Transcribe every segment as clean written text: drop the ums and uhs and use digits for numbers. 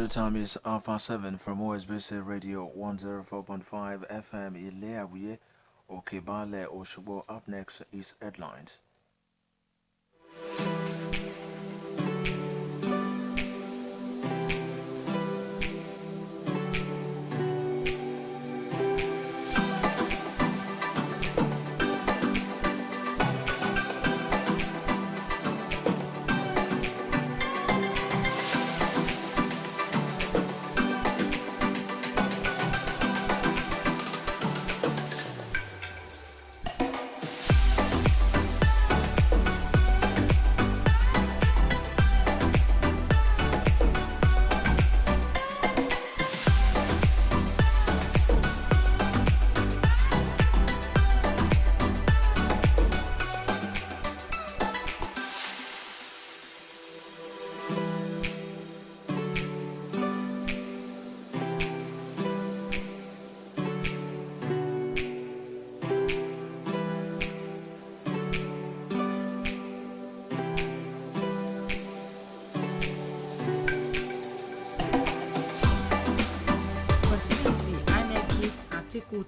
The time is 7:30 from OSBC Radio 104.5 FM Ileawiye Okebale Oshobo. Up next is headlines.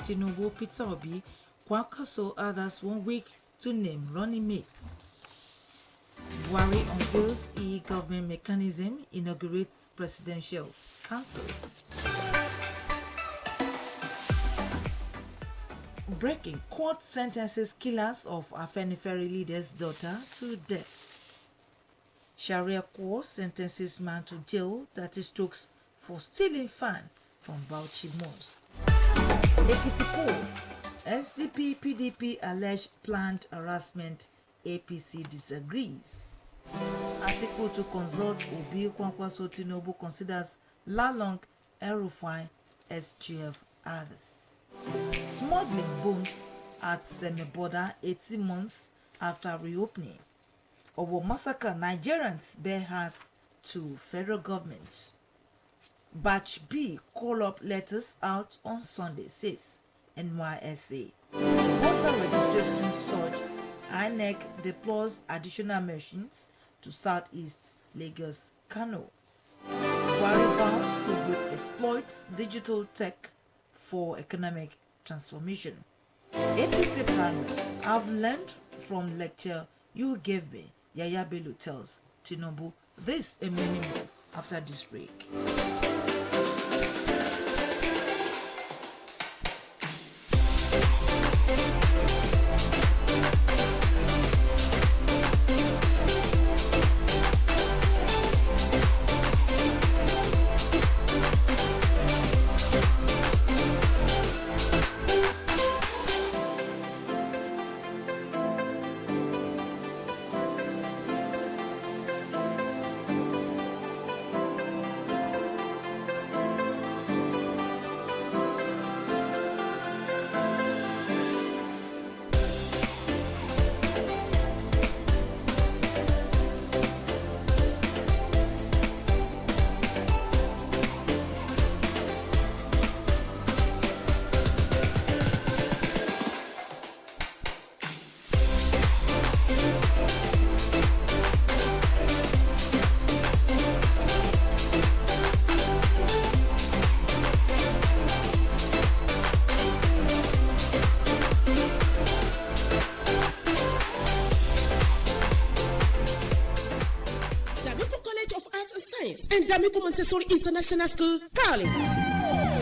Tinubu Peter Obi Kwakaso others 1 week to name running mates. Buhari unveils e-government mechanism, inaugurates presidential council. Breaking court sentences killers of Afenifere leader's daughter to death. Sharia court sentences man to jail 30 strokes for stealing fan from Bauchi Mosque. Ekiti poll, SDP PDP alleged planned harassment, APC disagrees. Article to consult Obi Kwankwaso Tinubu considers Lalong, El-Rufai, SGF others. Smuggling booms at Semi-Border 18 months after reopening. Owo massacre Nigerians bear hearts to federal government. Batch B call-up letters out on Sunday, says NYSA. Voter registration surge. INEC deploys additional machines to Southeast Lagos, Kano. Buhari vows to exploit digital tech for economic transformation. APC plan, I've learned from lecture you gave me, Yaya Bello tells Tinubu. This and many more after this break. And D'Amico Montessori International School, Cali.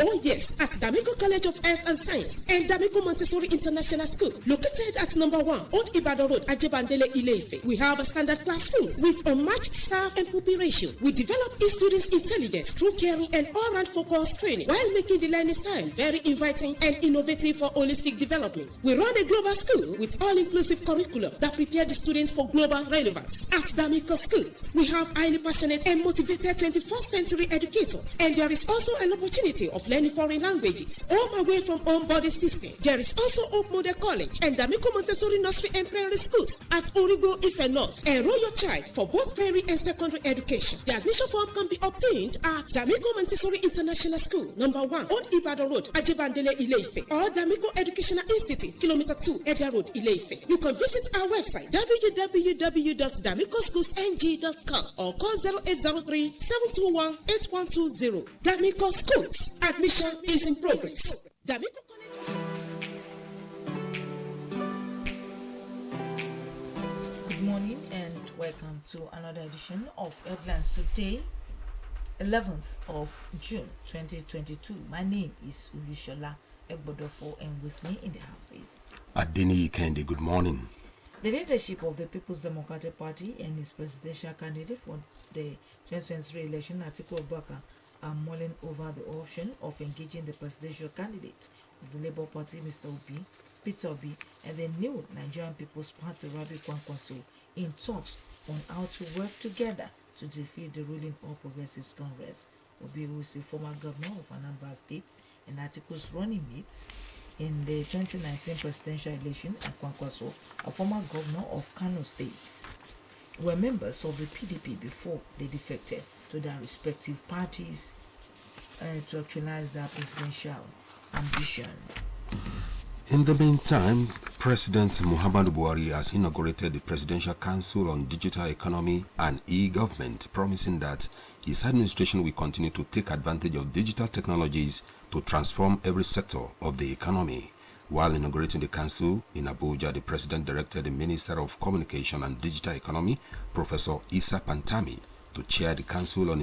Oh yes, at D'Amico College of Health and Science and D'Amico Montessori International School, located at number 1 Old Ibadan Road, Ajebandele, Ile-Ife. We have a standard classrooms with unmatched staff and pupil ratio. We develop students' intelligence through caring and all-round focused training while making the learning style very inviting and innovative for holistic development. We run a global school with all-inclusive curriculum that prepare the students for global relevance. At D'Amico Schools, we have highly passionate and motivated 21st century educators, and there is also an opportunity of learning foreign languages, home away from home body system. There is also Hope Model College and Damiko Montessori Nursery and Primary Schools at Origbo, Ife North. Enroll your child for both primary and secondary education. The admission form can be obtained at Damiko Montessori International School, number 1, Old Ibadan Road, Ajibandele, Ile-Ife, or Damiko Educational Institute, Kilometer 2, Eda Road, Ile-Ife. You can visit our website www.damikoschools.ng.com or call 0803-721-8120. Damiko Schools. Admission is in progress. Damiko College. Good morning and welcome to another edition of Headlines Today, 11th of June 2022. My name is Ulushola Egbodofo, and with me in the house is Adini Kendi. Good morning. the leadership of the People's Democratic Party and its presidential candidate for the 2023 election, Atiku Abubakar, are mulling over the option of engaging the presidential candidate of the Labour Party, Mr. Peter Obi, and the new Nigerian People's Party, Rabi Kwankwaso, in talks on how to work together to defeat the ruling All Progressives Congress. Obi, who is a former governor of Anambra State and Atiku's running mate in the 2019 presidential election, and Kwankwaso, a former governor of Kano State, were members of the PDP before they defected to their respective parties to actualize their presidential ambition. In the meantime, President Muhammadu Buhari has inaugurated the Presidential Council on Digital Economy and E-Government, promising that his administration will continue to take advantage of digital technologies to transform every sector of the economy. While inaugurating the council in Abuja, the president directed the Minister of Communication and Digital Economy, Professor Issa Pantami, to chair the council on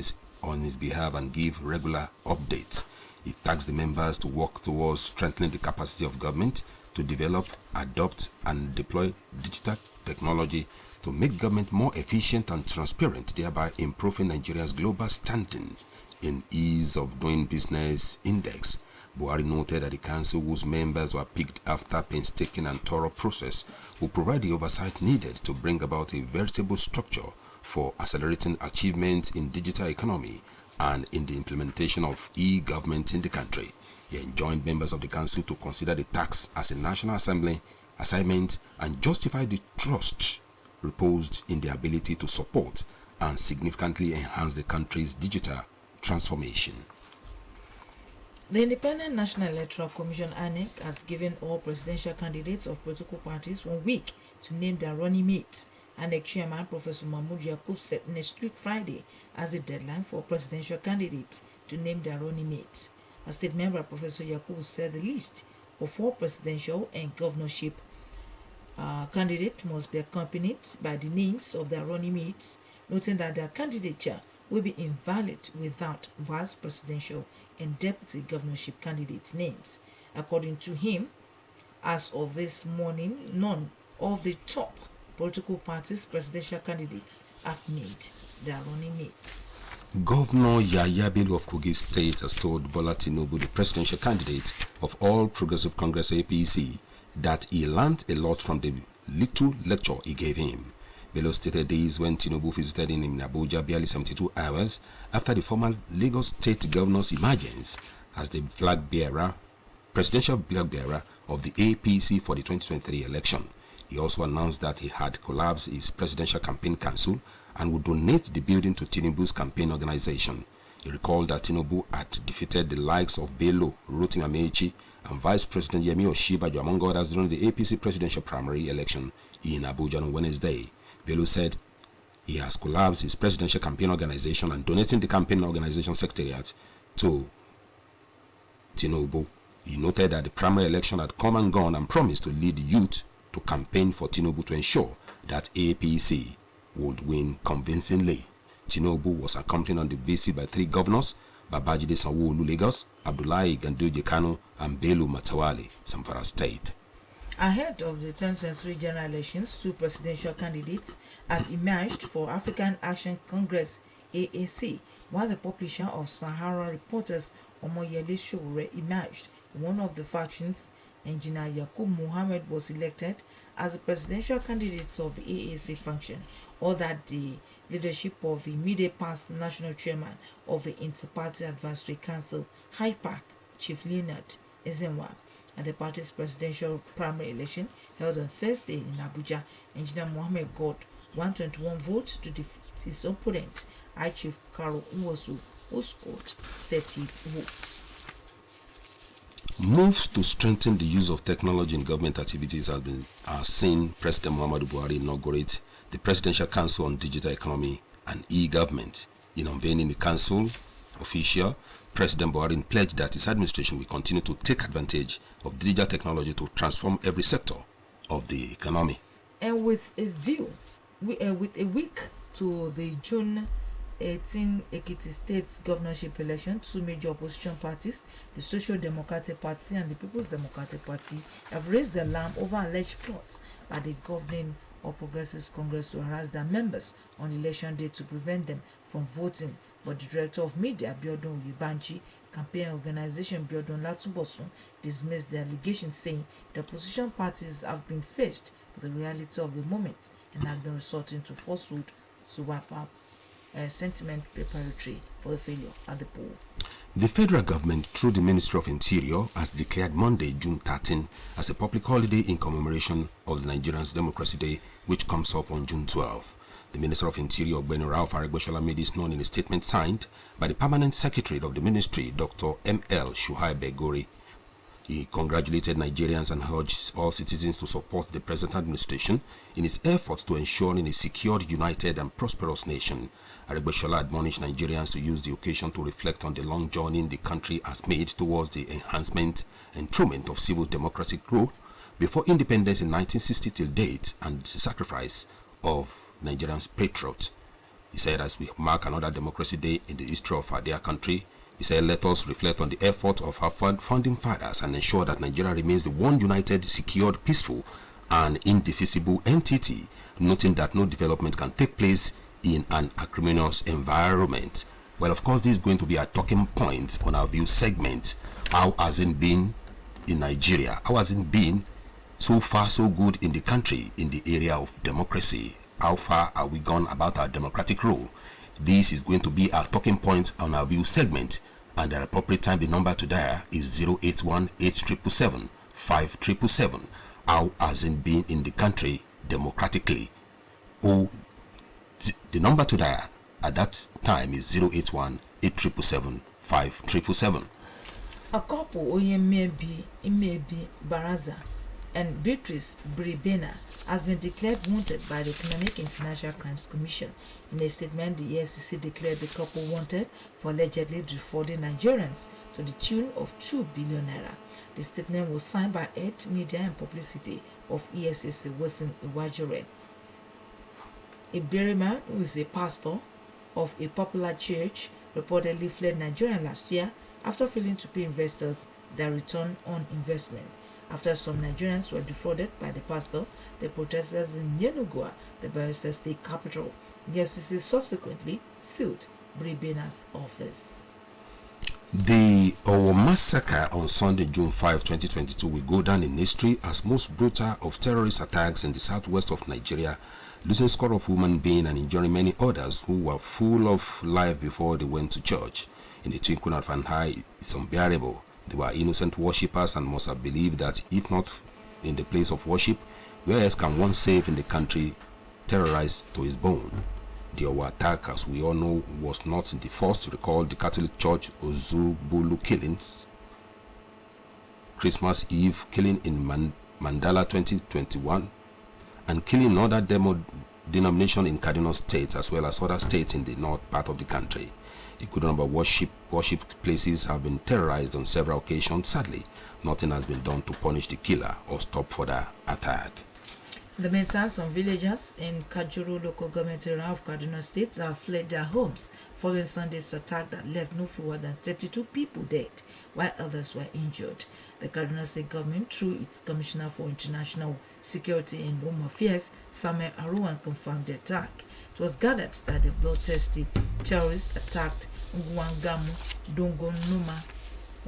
his behalf and give regular updates. He tasked the members to work towards strengthening the capacity of government to develop, adopt, and deploy digital technology to make government more efficient and transparent, thereby improving Nigeria's global standing in Ease of Doing Business Index. Buhari noted that the council, whose members were picked after painstaking and thorough process, will provide the oversight needed to bring about a veritable structure for accelerating achievements in digital economy and in the implementation of e-government in the country. He enjoined members of the council to consider the task as a National Assembly assignment and justify the trust reposed in the ability to support and significantly enhance the country's digital transformation. The Independent National Electoral Commission (INEC) has given all presidential candidates of political parties 1 week to name their running mates. INEC Chairman Professor Mahmoud Yakub said next week Friday as the deadline for presidential candidates to name their running mates. A state member, Professor Yakub, said the list of all presidential and governorship candidates must be accompanied by the names of their running mates, noting that their candidature will be invalid without vice presidential and deputy governorship candidates' names. According to him, as of this morning, none of the top political parties' presidential candidates have named their running mates. Governor Yahya Bello of Kogi State has told Bola Tinubu, the presidential candidate of All Progressive Congress APC, that he learned a lot from the little lecture he gave him. Bello stated this when Tinubu visited him in Abuja barely 72 hours after the former Lagos State Governor's emergence as the presidential flag bearer of the APC for the 2023 election. He also announced that he had collapsed his presidential campaign council and would donate the building to Tinubu's campaign organization. He recalled that Tinubu had defeated the likes of Bello, Rotimi Amechi, and Vice President Yemi Osinbajo, among others, during the APC presidential primary election in Abuja on Wednesday. Bello said he has collapsed his presidential campaign organization and donating the campaign organization secretariat to Tinubu. He noted that the primary election had come and gone and promised to lead the youth to campaign for Tinubu to ensure that APC would win convincingly. Tinubu was accompanied on the visit by 3 governors, Babajide Sanwo-Olu Lagos, Abdullahi Ganduje Kano, and Bello Matawalle, Zamfara State. Ahead of the 2023 general elections, 2 presidential candidates have emerged for African Action Congress (AAC), while the publisher of Sahara Reporters Omoyele Sowore emerged. One of the factions, Engineer Yakub Mohammed, was elected as the presidential candidate of the AAC faction, or that the leadership of the immediate past national chairman of the Inter-Party Advisory Council, HIPAC, Chief Leonard Ezenwa. At the party's presidential primary election held on Thursday in Abuja, Engineer Mohammed got 121 votes to defeat his opponent, High Chief Karo Nwosu, who scored 30 votes. Moves to strengthen the use of technology in government activities are seen President Muhammadu Buhari inaugurate the Presidential Council on Digital Economy and E-Government. In unveiling the council official, President Buhari pledged that his administration will continue to take advantage of digital technology to transform every sector of the economy. And with a week to the June 18 Ekiti State governorship election, two major opposition parties, the Social Democratic Party and the People's Democratic Party, have raised the alarm over alleged plots by the governing All Progressives Congress to harass their members on election day to prevent them from voting. But the director of media, Biodun Uyibanji, campaign organization Biodun Latumbosun, dismissed the allegation, saying the opposition parties have been faced with the reality of the moment and have been resorting to falsehood to wipe up sentiment preparatory for the failure at the poll. The federal government, through the Ministry of Interior, has declared Monday, June 13, as a public holiday in commemoration of the Nigerians Democracy Day, which comes up on June 12. The Minister of Interior, Ben Ralph Aregbesola, made this known in a statement signed by the Permanent Secretary of the Ministry, Dr. M.L. Shuhai Begori. He congratulated Nigerians and urged all citizens to support the present administration in its efforts to ensure a secured, united, and prosperous nation. Aregbesola admonished Nigerians to use the occasion to reflect on the long journey the country has made towards the enhancement and enthronement of civil democratic rule before independence in 1960 till date, and the sacrifice of Nigerians' patriots. He said, as we mark another Democracy Day in the history of our dear country, he said, let us reflect on the effort of our founding fathers and ensure that Nigeria remains the one united, secured, peaceful, and indivisible entity, noting that no development can take place in an acrimonious environment. Well, of course, this is going to be a talking point on our view segment. How has it been in Nigeria? How has it been so far so good in the country in the area of democracy? How far are we gone about our democratic rule? This is going to be our talking point on our view segment, and at appropriate time the number to dial is 081-8777-5777. How has it been in the country democratically? The number to dial at that time is 081-8777-5777. A couple Oyemmebi Baraza and Beatrice Bribena has been declared wanted by the Economic and Financial Crimes Commission. In a statement, the EFCC declared the couple wanted for allegedly defrauding Nigerians to the tune of 2 billion naira. The statement was signed by Head Media and Publicity of EFCC Wilson Iwajure. A Berryman, who is a pastor of a popular church, reportedly fled Nigeria last year after failing to pay investors their return on investment. After some Nigerians were defrauded by the pastor, the protesters in Yenagoa, the Bayelsa state capital, the FCC subsequently sealed Bribena's office. The Owo massacre on Sunday, June 5, 2022 will go down in history as most brutal of terrorist attacks in the southwest of Nigeria, losing score of human beings and injuring many others who were full of life before they went to church. In the twinkling of an eye, it's unbearable. They were innocent worshippers and must have believed that if not in the place of worship, where else can one save in the country terrorized to his bone? The Owo attack, as we all know, was not the first to recall the Catholic Church Ozubulu killings, Christmas Eve killing in Mandala 2021, and killing another denomination in Kaduna State as well as other states in the north part of the country. A good number of worship places have been terrorized on several occasions. Sadly, nothing has been done to punish the killer or stop further attack. In the meantime, some villagers in Kajuru local government area of Kaduna State have fled their homes following Sunday's attack that left no fewer than 32 people dead, while others were injured. The Kaduna State government, through its Commissioner for International Security and Home Affairs, Samuel Aruwan, confirmed the attack. It was gathered that the bloodthirsty terrorists attacked Ngwangamu, Dongonuma,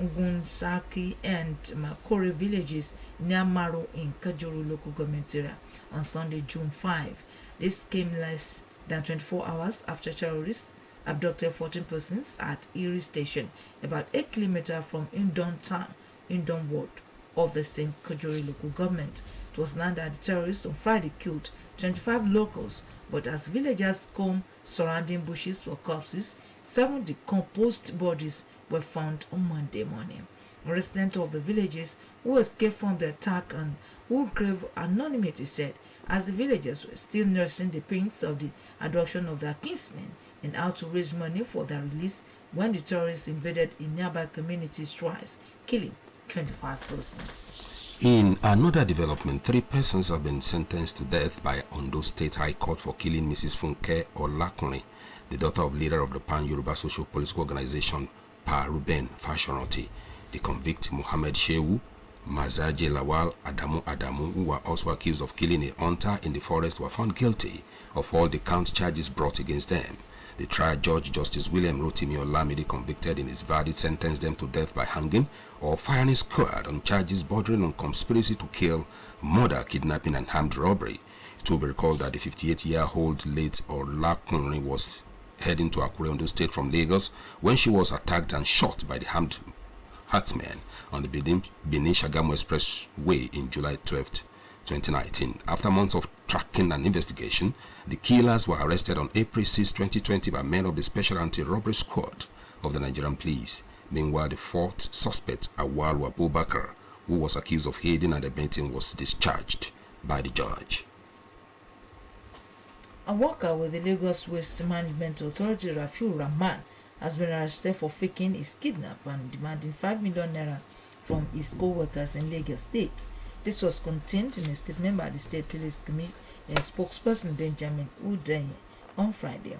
Ngunsaki, and Makore villages near Maro in Kajuru local government area on Sunday, June 5. This came less than 24 hours after terrorists abducted 14 persons at Erie Station, about 8 kilometers from Indon Town, Indon Ward of the same Kajori local government. It was learned that the terrorists on Friday killed 25 locals, but as villagers combed surrounding bushes for corpses, 7 decomposed bodies were found on Monday morning. A resident of the villages who escaped from the attack and who gave anonymity said, as the villagers were still nursing the pains of the abduction of their kinsmen and how to raise money for their release when the terrorists invaded in nearby communities twice, killing 25 persons. In another development, 3 persons have been sentenced to death by Ondo State High Court for killing Mrs. Funke Olakunrin, the daughter of leader of the Pan-Yoruba Social Political Organization, Pa Ruben Fashionoti. The convict Muhammad Shehu, Mazaje Lawal Adamu, who were also accused of killing a hunter in the forest, were found guilty of all the count charges brought against them. The trial judge, Justice William Rotimi Olamide, convicted in his verdict, sentenced them to death by hanging or firing squad on charges bordering on conspiracy to kill, murder, kidnapping, and armed robbery. It will be recalled that the 58-year-old late Olakunrin was heading to Akure, Ondo State from Lagos when she was attacked and shot by the armed herdsmen on the Benin-Shagamu Expressway in July 12, 2019. After months of tracking and investigation, the killers were arrested on April 6, 2020 by men of the Special Anti-Robbery Squad of the Nigerian Police. Meanwhile, the 4th suspect, Awalu Abubakar, who was accused of aiding and abetting, was discharged by the judge. A worker with the Lagos Waste Management Authority, Rafiu Rahman, has been arrested for faking his kidnap and demanding 5 million naira from his co-workers in Lagos State. This was contained in a statement by the State Police spokesperson Benjamin Udenye on Friday.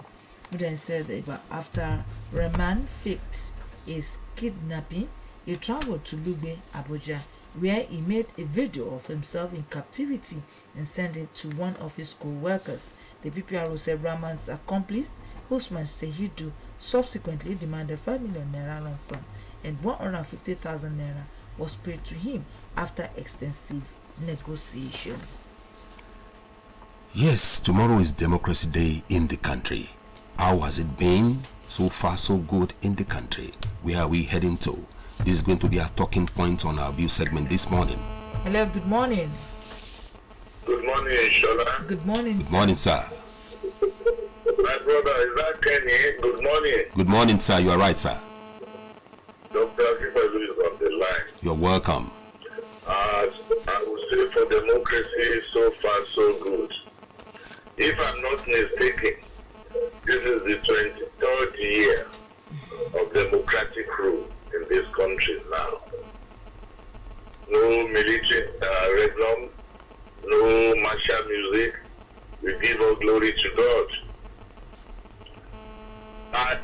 Udenye said that after Rahman faked his kidnapping, he traveled to Lugbe, Abuja, where he made a video of himself in captivity and sent it to one of his co-workers. The PPRO said Rahman's accomplice, Usman Seyidu, subsequently demanded 5 million naira ransom and 150,000 naira was paid to him after extensive negotiation. Yes, tomorrow is Democracy Day in the country. How has it been? So far, so good in the country. Where are we heading to? This is going to be our talking point on our view segment this morning. Hello, good morning. Good morning, Shola. Good morning. Good morning, sir. My brother, is that Kenny? Good morning. Good morning, sir. You are right, sir. Dr. Akibalu is on the line. You're welcome. I would say for democracy, so far, so good. If I'm not mistaken, this is the 23rd year of democratic rule in this country now. No military regnum, no martial music. We give all glory to God. I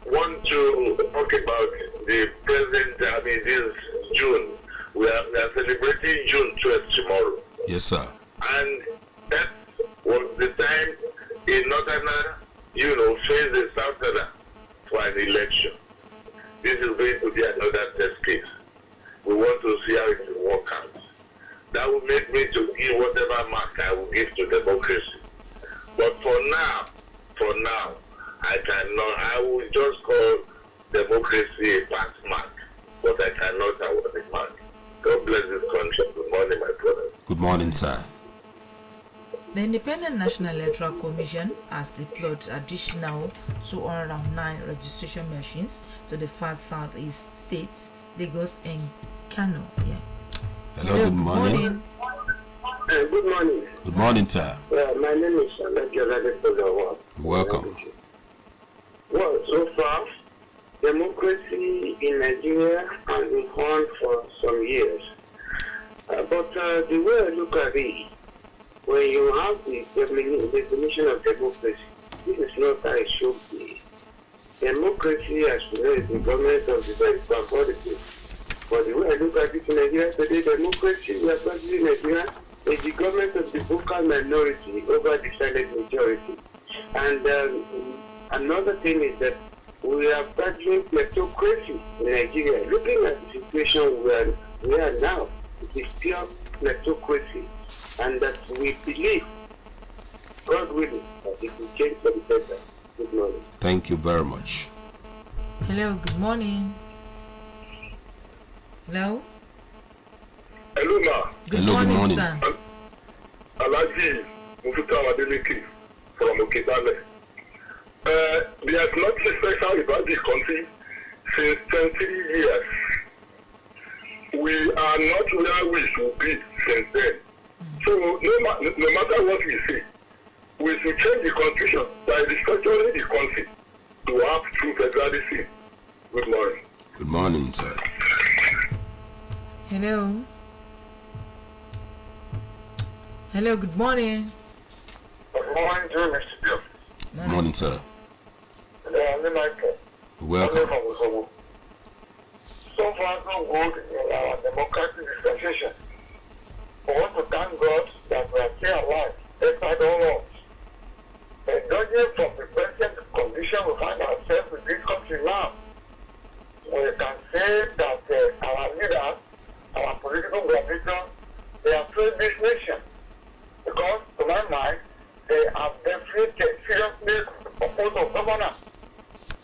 want to talk about the present, this June. We are celebrating June 12th tomorrow. Yes, sir. And that was the time a northerner, faced a southerner for an election. This is going to be another test case. We want to see how it will work out. That will make me to give whatever mark I will give to democracy. But for now, I will just call democracy a pass mark, but I cannot award a mark. God bless this country. Good morning, my brother. Good morning, sir. The Independent National Electoral Commission has deployed additional 209 registration machines to the far southeast states, Lagos and Kano. Yeah. Hello, good morning. Good morning. Good morning, sir. My name is You're welcome. Well, so far, democracy in Nigeria has been on for some years. But the way I look at it, when you have the definition of democracy, this is not how it should be. Democracy, as we know, is the government of the very authority. But the way I look at it in Nigeria today, democracy, we are practicing in Nigeria, is the government of the vocal minority over the silent majority. And another thing is that we are practicing kleptocracy in Nigeria. Looking at the situation we are now, it is pure kleptocracy. And that we believe, God willing, that it will change for the better. Good morning. Thank you very much. Hello, good morning. Hello? Hello, ma. Good Hello, good morning, morning. sir. Alaji Mufuta Wadeleki from Okebale. There is nothing special about this country since 20 years. We are not where we should be since then. So no matter what we say, we should change the constitution by restructuring the country to have true federalism. Good morning. Good morning, sir. Hello? Hello, good morning. Good morning, Mr. Bill. Good morning, sir. Michael. Welcome. So far, so good in our democratic dispensation. I want to thank God that we are still alive, despite all odds. Judging from the present condition we find ourselves in this country now, we can say that our leaders, our political gravitation, they have failed this nation. Because, to my mind, they have defeated seriously the purpose of governance.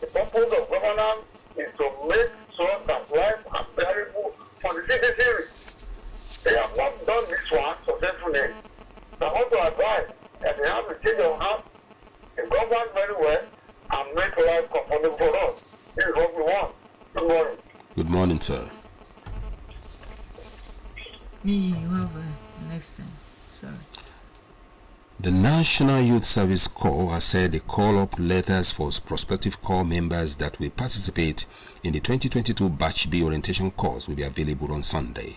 The purpose of governance is to make sure that life is bearable for the citizenry. They have not done this one successfully. I want to advise that they have to change of heart, they govern very well, and make life comfortable for us. This is what we want. Good morning. Good morning, sir. You have next time. Sorry. The National Youth Service Corps has said they call up letters for prospective corps members that will participate in the 2022 Batch B orientation course will be available on Sunday.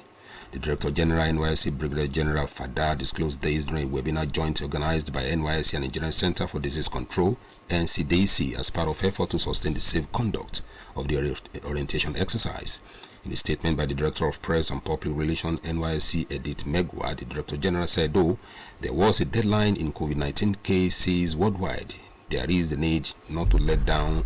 The Director General NYSC Brigadier General Fada disclosed this during a webinar joint organized by NYSC and Nigerian Center for Disease Control (NCDC) as part of effort to sustain the safe conduct of the orientation exercise. In a statement by the Director of Press and Public Relations NYSC Edith Megwa, the Director General said though there was a deadline in COVID-19 cases worldwide, there is the need not to let down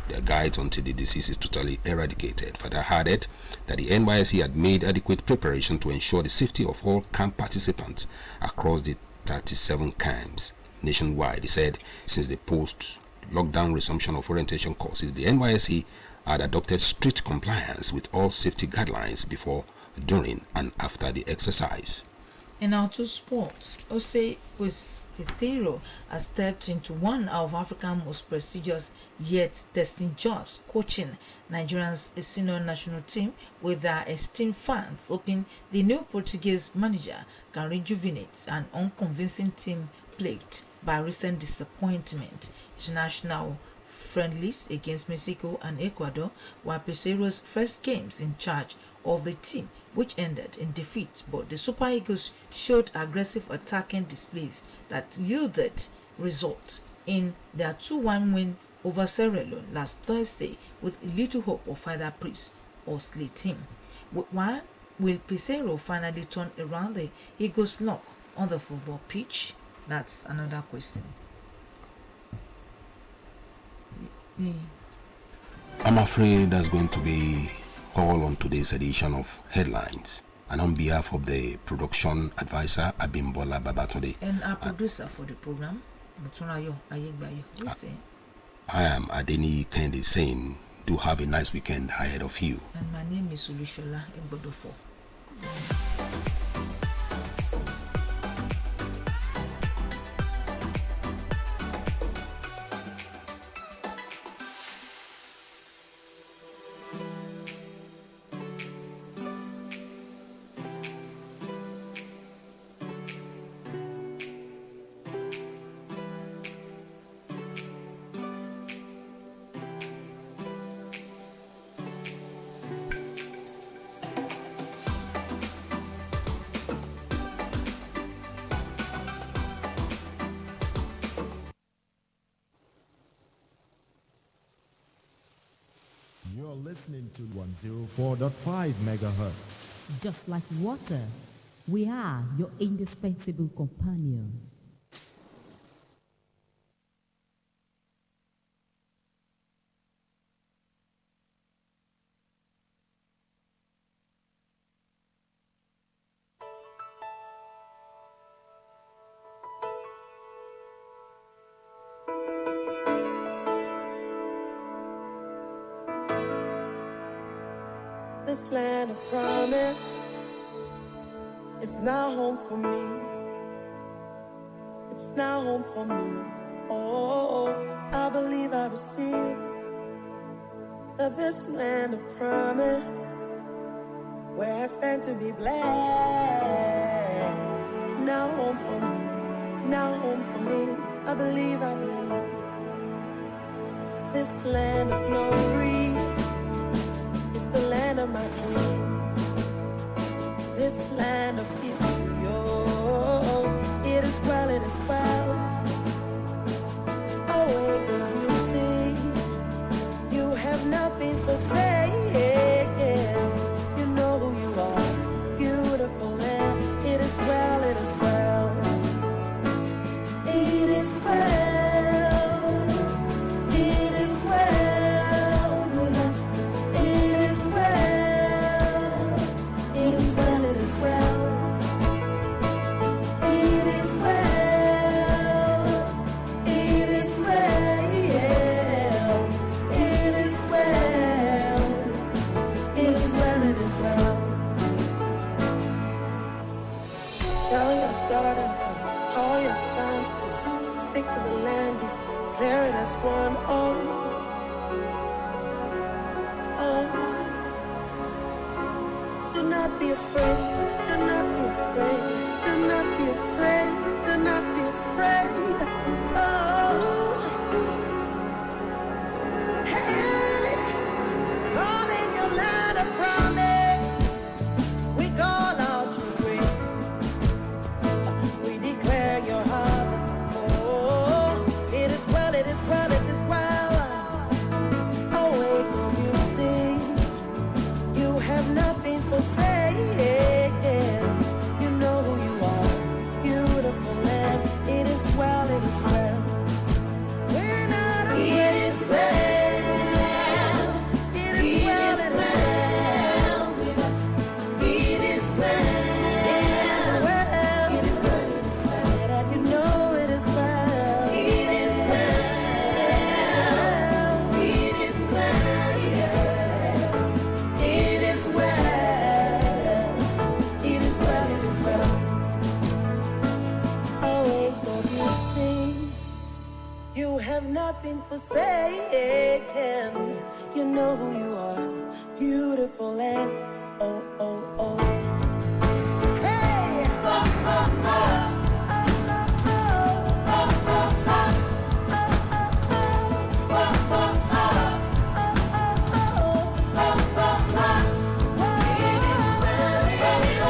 their guides until the disease is totally eradicated. Further added that the NYSC had made adequate preparation to ensure the safety of all camp participants across the 37 camps nationwide. He said since the post-lockdown resumption of orientation courses, the NYSC had adopted strict compliance with all safety guidelines before, during, and after the exercise. In our two sports, Ose Pesero has stepped into one of Africa's most prestigious yet testing jobs, coaching Nigeria's senior national team with their esteemed fans, hoping the new Portuguese manager can rejuvenate an unconvincing team plagued by recent disappointment. International friendlies against Mexico and Ecuador were Pesero's first games in charge of the team, which ended in defeat, but the Super Eagles showed aggressive attacking displays that yielded results in their 2-1 win over Sierra Leone last Thursday, with little hope of either praise or slay team. Why will Pesero finally turn around the Eagles' luck on the football pitch? That's another question. I'm afraid that's going to be all on today's edition of Headlines. And on behalf of the production advisor, Abimbola Babatunde, and our producer for the program, Mutunayo Ayegbayo, we say, I am Adeni Kendi saying, do have a nice weekend ahead of you. and my name is Ulushola Egbodofo. You're listening to 104.5 megahertz. Just like water, we are your indispensable companion. This land of promise is now home for me. It's now home for me. Oh, I believe I receive of this land of promise where I stand to be blessed. Now home for me. Now home for me. I believe, I believe. This land of glory is the land of my dreams. This land of peace, oh, it is well, it is well. Awake, O beauty, you have not been forsaken. You know who you are, beautiful land. It is well, it is well. It is well. It is well with us. It is well. It is well, it is well. It is well. It is well. It is well. It is well, it is well. Tell your daughters and call your sons to speak to the land, declare it as one. Oh, oh. Do not be afraid. Do not be afraid. Do not be afraid. Do not be afraid. Oh, hey, all in your land of promise, we call out your grace. We declare your harvest. Oh, it is well, it is well, it is well. Awake, O beauty, you have not been forsaken. You know who you are, beautiful land. It is well, it is well. We're not afraid. It is well. It is well, it is well with us. It is well. It is well. It is well, it is well. That you know it is well. It is well. It is well. It is well. It is well, it is well. Awake, O beauty, you have not been forsaken. You know who you are, beautiful and oh, oh, oh. Hey! Oh, oh, oh. Oh, oh, oh. Oh, oh, oh. Oh, oh, oh. Oh, oh, oh. Oh, oh, oh. It is well, it is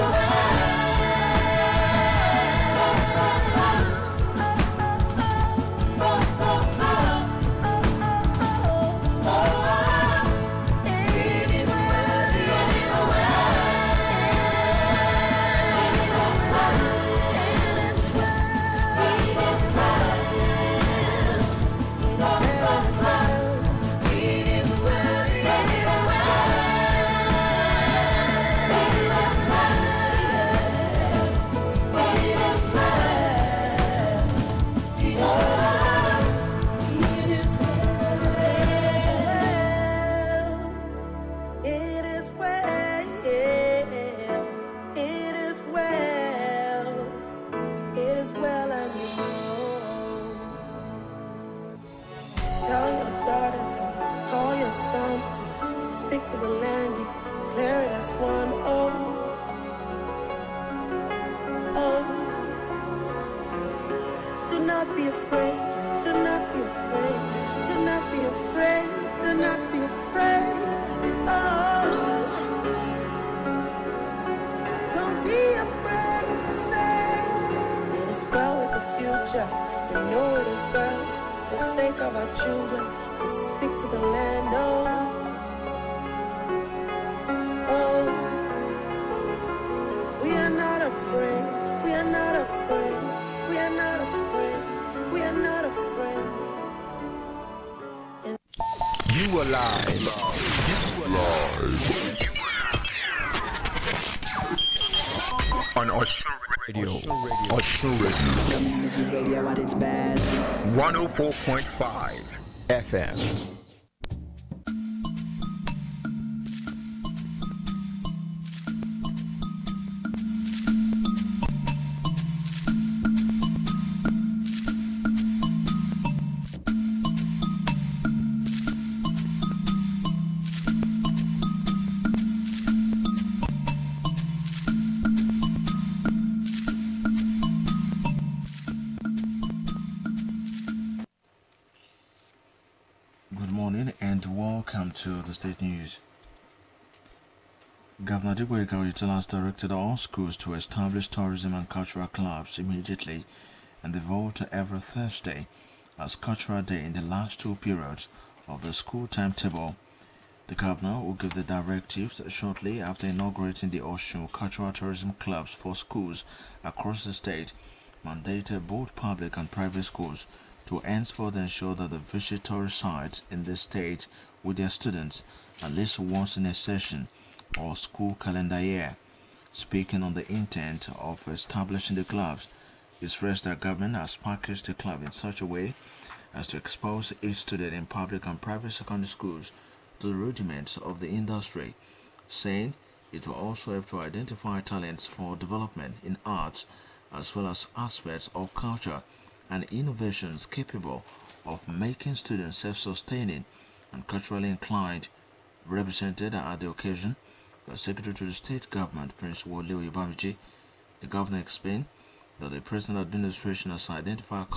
speak to the land, declare it as one. Oh, oh. Do not be afraid. Do not be afraid. Do not be afraid. Do not be afraid. Oh, don't be afraid to say it is well with the future. We know it is well. For the sake of our children, we speak to the land. Oh. We are not afraid. We are not afraid. We are not afraid. We are not afraid. You are live. You are live. On Osun Radio. Osun Radio. Community radio at its best. 104.5 FM. to the state news. Governor Digwe Ikaoyitola has directed all schools to establish tourism and cultural clubs immediately and devote every Thursday as Cultural Day in the last 2 periods of the school timetable. The governor will give the directives shortly after inaugurating the Osun Cultural Tourism Clubs for schools across the state, mandated both public and private schools to henceforth ensure that they visit tourist sites in the state with their students at least once in a session or school calendar year. Speaking on the intent of establishing the clubs, he stressed that government has packaged the club in such a way as to expose each student in public and private secondary schools to the rudiments of the industry, saying it will also help to identify talents for development in arts as well as aspects of culture and innovations capable of making students self-sustaining and culturally inclined. Represented at the occasion by Secretary to the State Government, Prince Wole Oyebamiji, the governor explained that the present administration has identified